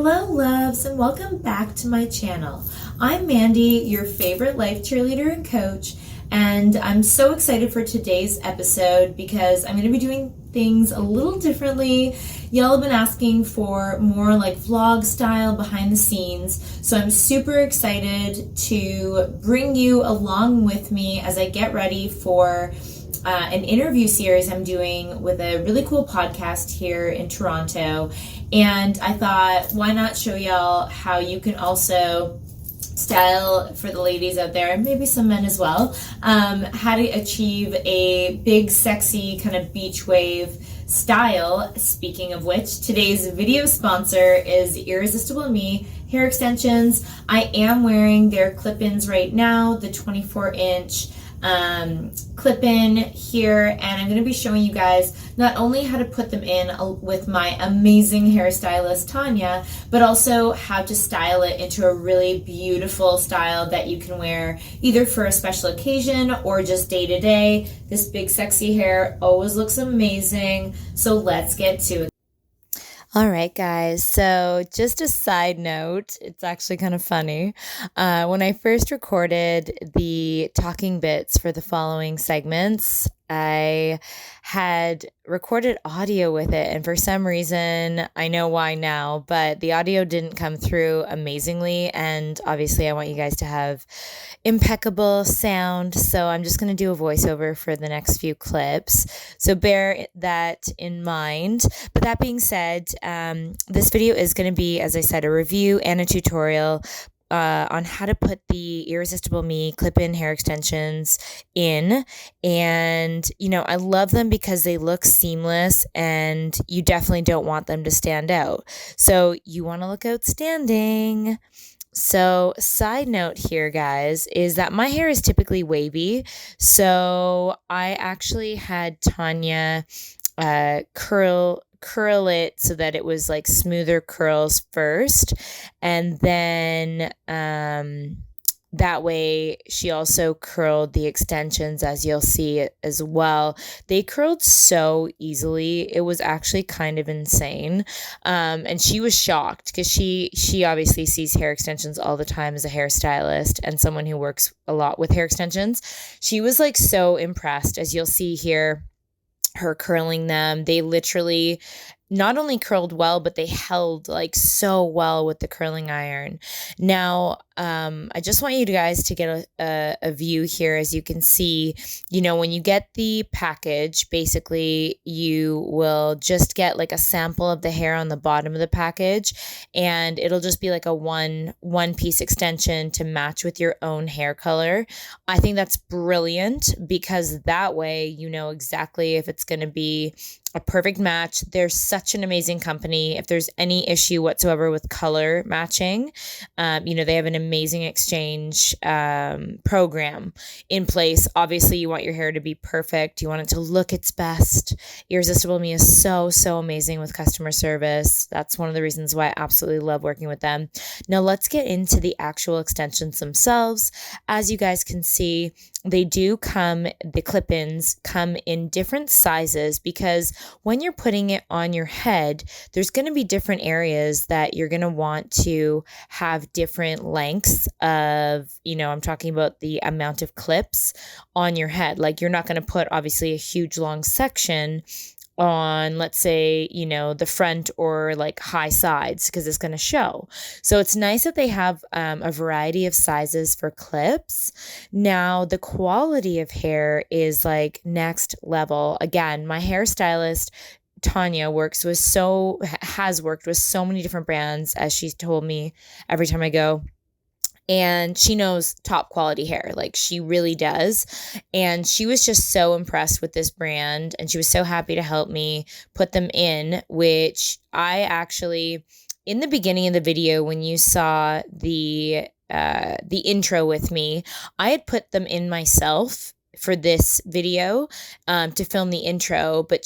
Hello loves and welcome back to my channel. I'm Mandy, your favorite life cheerleader and coach, and I'm so excited for today's episode because I'm going to be doing things a little differently. Y'all have been asking for more like vlog style behind the scenes, so I'm super excited to bring you along with me as I get ready for an interview series I'm doing with a really cool podcast here in Toronto. And I thought, why not show y'all how you can also style for the ladies out there, and maybe some men as well, how to achieve a big, sexy kind of beach wave style. Speaking of which, today's video sponsor is Irresistible Me hair extensions. I am wearing their clip-ins right now, the 24-inch clip-in here, and I'm going to be showing you guys not only how to put them in with my amazing hairstylist Tanya, but also how to style it into a really beautiful style that you can wear either for a special occasion or just day to day. This big sexy hair always looks amazing, so let's get to it. All right, guys, so just a side note, it's actually kind of funny. When I first recorded the talking bits for the following segments, I had recorded audio with it, and for some reason, I know why now, but the audio didn't come through amazingly, and obviously I want you guys to have impeccable sound, so I'm just going to do a voiceover for the next few clips, so bear that in mind. But that being said, this video is going to be, as I said, a review and a tutorial on how to put the Irresistible Me clip-in hair extensions in. And, you know, I love them because they look seamless and you definitely don't want them to stand out. So you want to look outstanding. So side note here, guys, is that my hair is typically wavy. So I actually had Tanya curl it so that it was like smoother curls first, and then that way she also curled the extensions, as you'll see as well. They curled so easily, it was actually kind of insane, and she was shocked because she obviously sees hair extensions all the time as a hairstylist and someone who works a lot with hair extensions. She was like so impressed, as you'll see here, her curling them. They literally not only curled well, but they held like so well with the curling iron. Now, I just want you guys to get a view here. As you can see, you know, when you get the package, basically you will just get like a sample of the hair on the bottom of the package, and it'll just be like a one piece extension to match with your own hair color. I think that's brilliant because that way you know exactly if it's going to be a perfect match. They're such an amazing company. If there's any issue whatsoever with color matching, you know, they have an amazing exchange program in place. Obviously, you want your hair to be perfect. You want it to look its best. Irresistible Me is so amazing with customer service. That's one of the reasons why I absolutely love working with them. Now, let's get into the actual extensions themselves. As you guys can see, they do come, the clip-ins come in different sizes because when you're putting it on your head, there's going to be different areas that you're going to want to have different lengths of, you know, I'm talking about the amount of clips on your head. Like, you're not going to put obviously a huge long section on, let's say, you know, the front or like high sides because it's going to show. So it's nice that they have a variety of sizes for clips. Now, the quality of hair is like next level. Again, my hairstylist Tanya has worked with so many different brands, as she's told me every time I go. And she knows top quality hair, like she really does. And she was just so impressed with this brand, and she was so happy to help me put them in, which I actually, in the beginning of the video, when you saw the intro with me, I had put them in myself for this video to film the intro, but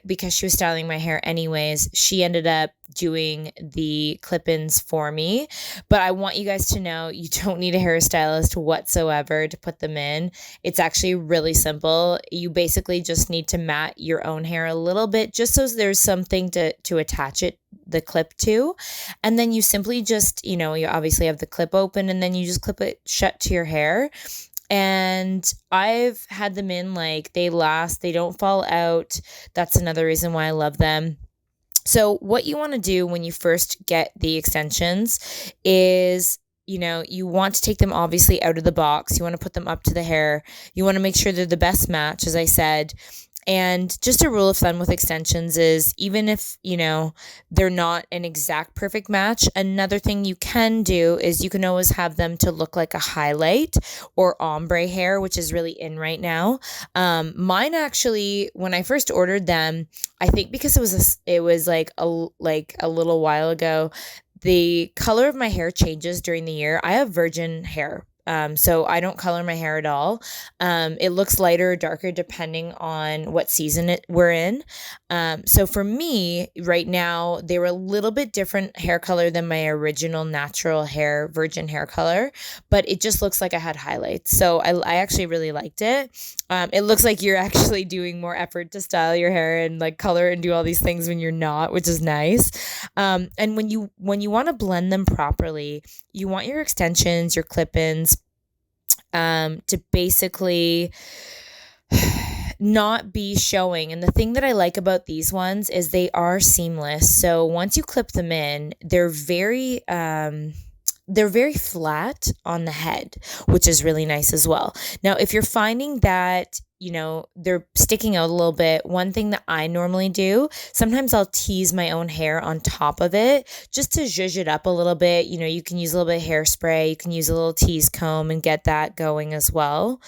because she was styling my hair anyways, she ended up doing the clip-ins for me. But I want you guys to know you don't need a hairstylist whatsoever to put them in. It's actually really simple. You basically just need to mat your own hair a little bit just so there's something to attach the clip to. And then you simply just, you obviously have the clip open and then you just clip it shut to your hair. And I've had them in, like, they last, they don't fall out. That's another reason why I love them. So what you want to do when you first get the extensions is, you want to take them obviously out of the box. You want to put them up to the hair. You want to make sure they're the best match, as I said. And just a rule of thumb with extensions is even if, they're not an exact perfect match, another thing you can do is you can always have them to look like a highlight or ombre hair, which is really in right now. Mine actually, when I first ordered them, I think because it was like a little while ago, the color of my hair changes during the year. I have virgin hair. So I don't color my hair at all. It looks lighter or darker depending on what season we're in. So for me right now, they were a little bit different hair color than my original natural hair, virgin hair color, but it just looks like I had highlights. So I actually really liked it. It looks like you're actually doing more effort to style your hair and like color and do all these things when you're not, which is nice. And when you want to blend them properly, you want your extensions, your clip-ins, to basically not be showing. And the thing that I like about these ones is they are seamless. So once you clip them in, they're very flat on the head, which is really nice as well. Now, if you're finding that, they're sticking out a little bit, one thing that I normally do, sometimes I'll tease my own hair on top of it just to zhuzh it up a little bit. You can use a little bit of hairspray, you can use a little tease comb and get that going as well.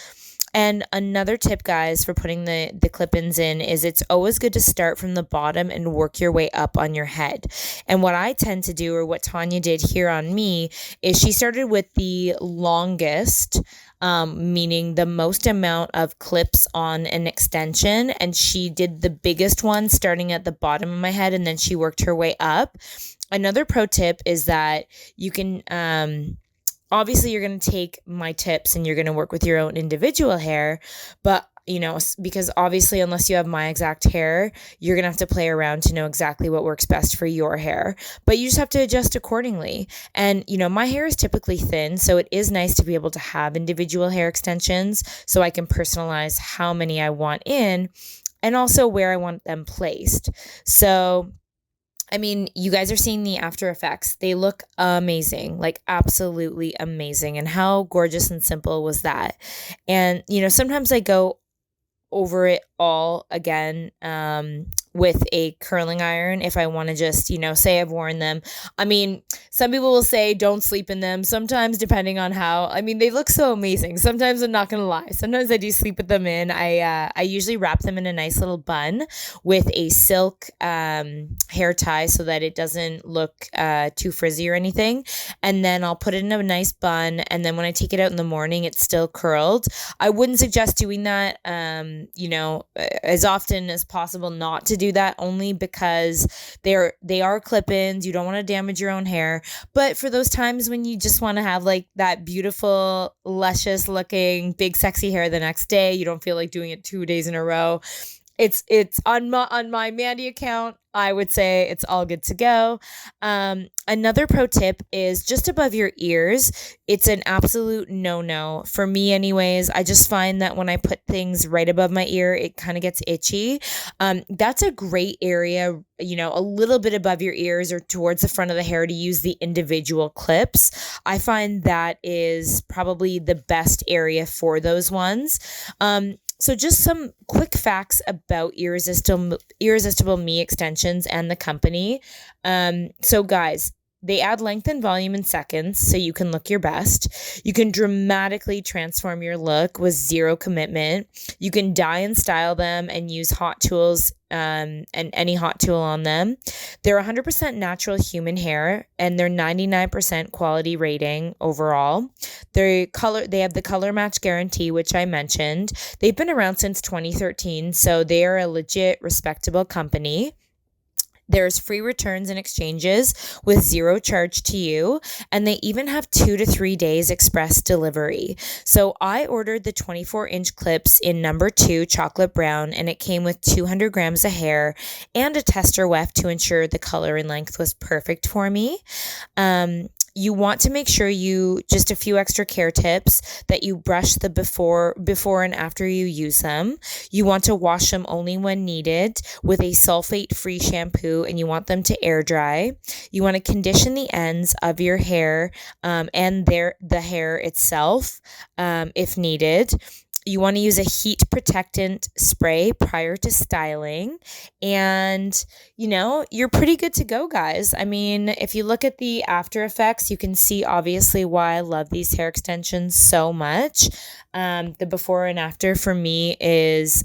And another tip, guys, for putting the clip-ins in is it's always good to start from the bottom and work your way up on your head. And what I tend to do, or what Tanya did here on me, is she started with the longest, meaning the most amount of clips on an extension, and she did the biggest one starting at the bottom of my head, and then she worked her way up. Another pro tip is that you can obviously, you're going to take my tips and you're going to work with your own individual hair, but because obviously, unless you have my exact hair, you're going to have to play around to know exactly what works best for your hair, but you just have to adjust accordingly. And, my hair is typically thin, so it is nice to be able to have individual hair extensions so I can personalize how many I want in and also where I want them placed. So you guys are seeing the after effects. They look amazing, like absolutely amazing. And how gorgeous and simple was that? And, sometimes I go over it all again with a curling iron if I want to just, say I've worn them. Some people will say don't sleep in them. Sometimes, depending on how, they look so amazing. Sometimes, I'm not going to lie, sometimes I do sleep with them in. I usually wrap them in a nice little bun with a silk hair tie so that it doesn't look too frizzy or anything. And then I'll put it in a nice bun. And then when I take it out in the morning, it's still curled. I wouldn't suggest doing that, as often as possible, not to do that, only because they are clip-ins. You don't want to damage your own hair. But for those times when you just want to have like that beautiful, luscious looking, big, sexy hair the next day, you don't feel like doing it 2 days in a row, it's on my Mandy account. I would say it's all good to go. Another pro tip is just above your ears. It's an absolute no-no for me anyways. I just find that when I put things right above my ear, it kind of gets itchy. That's a great area, a little bit above your ears or towards the front of the hair to use the individual clips. I find that is probably the best area for those ones. So just some quick facts about Irresistible Me extensions and the company. So guys, they add length and volume in seconds so you can look your best. You can dramatically transform your look with zero commitment. You can dye and style them and use hot tools and any hot tool on them. They're 100% natural human hair and they're 99% quality rating overall. They have the color match guarantee, which I mentioned. They've been around since 2013, so they are a legit, respectable company. There's free returns and exchanges with zero charge to you, and they even have 2 to 3 days express delivery. So I ordered the 24-inch clips in number 2 chocolate brown, and it came with 200 grams of hair and a tester weft to ensure the color and length was perfect for me. You want to make sure just a few extra care tips, that you brush the before and after you use them. You want to wash them only when needed with a sulfate-free shampoo, and you want them to air dry. You want to condition the ends of your hair and the hair itself if needed. You want to use a heat protectant spray prior to styling, and you're pretty good to go, guys. I mean, if you look at the after effects, you can see obviously why I love these hair extensions so much. The before and after for me is,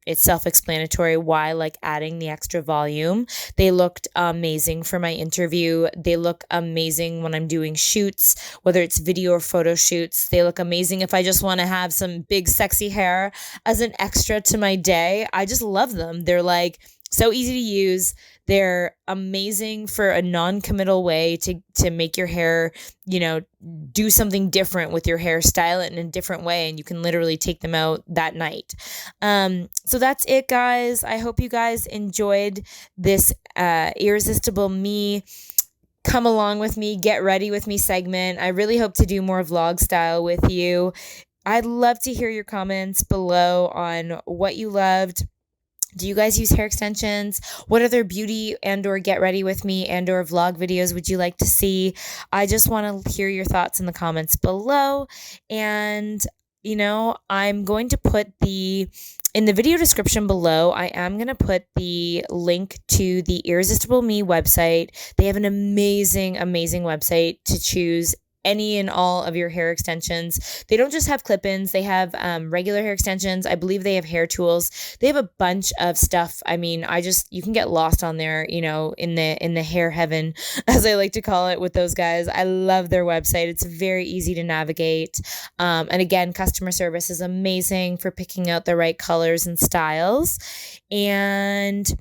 it's self-explanatory why I like adding the extra volume. They looked amazing for my interview. They look amazing when I'm doing shoots, whether it's video or photo shoots. They look amazing if I just want to have some big sexy hair as an extra to my day. I just love them. They're like so easy to use. They're amazing for a non-committal way to make your hair, do something different with your hair, style it in a different way, and you can literally take them out that night. So that's it, guys. I hope you guys enjoyed this Irresistible Me, come along with me, get ready with me segment. I really hope to do more vlog style with you. I'd love to hear your comments below on what you loved. Do you guys use hair extensions? What other beauty and or get ready with me and or vlog videos would you like to see? I just want to hear your thoughts in the comments below. And, I'm going to put in the video description below, I am going to put the link to the Irresistible Me website. They have an amazing, amazing website to choose any and all of your hair extensions. They don't just have clip-ins, they have regular hair extensions. I believe they have hair tools. They have a bunch of stuff. You can get lost on there, in the hair heaven, as I like to call it, with those guys. I love their website. It's very easy to navigate. And again, customer service is amazing for picking out the right colors and styles. And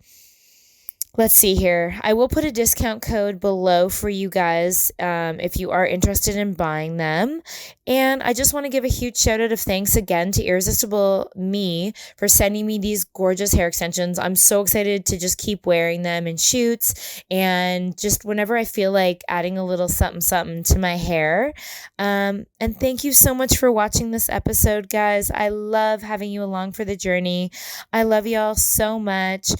let's see here. I will put a discount code below for you guys if you are interested in buying them. And I just want to give a huge shout out of thanks again to Irresistible Me for sending me these gorgeous hair extensions. I'm so excited to just keep wearing them in shoots and just whenever I feel like adding a little something something to my hair. And thank you so much for watching this episode, guys. I love having you along for the journey. I love y'all so much.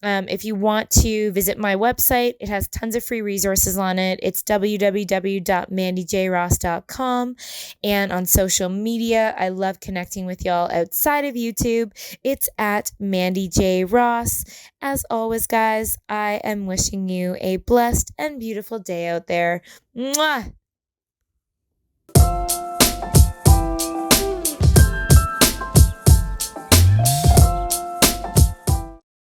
If you want to visit my website, it has tons of free resources on it. It's www.mandyjross.com. And on social media, I love connecting with y'all outside of YouTube. It's at Mandy J. Ross. As always, guys, I am wishing you a blessed and beautiful day out there. Mwah!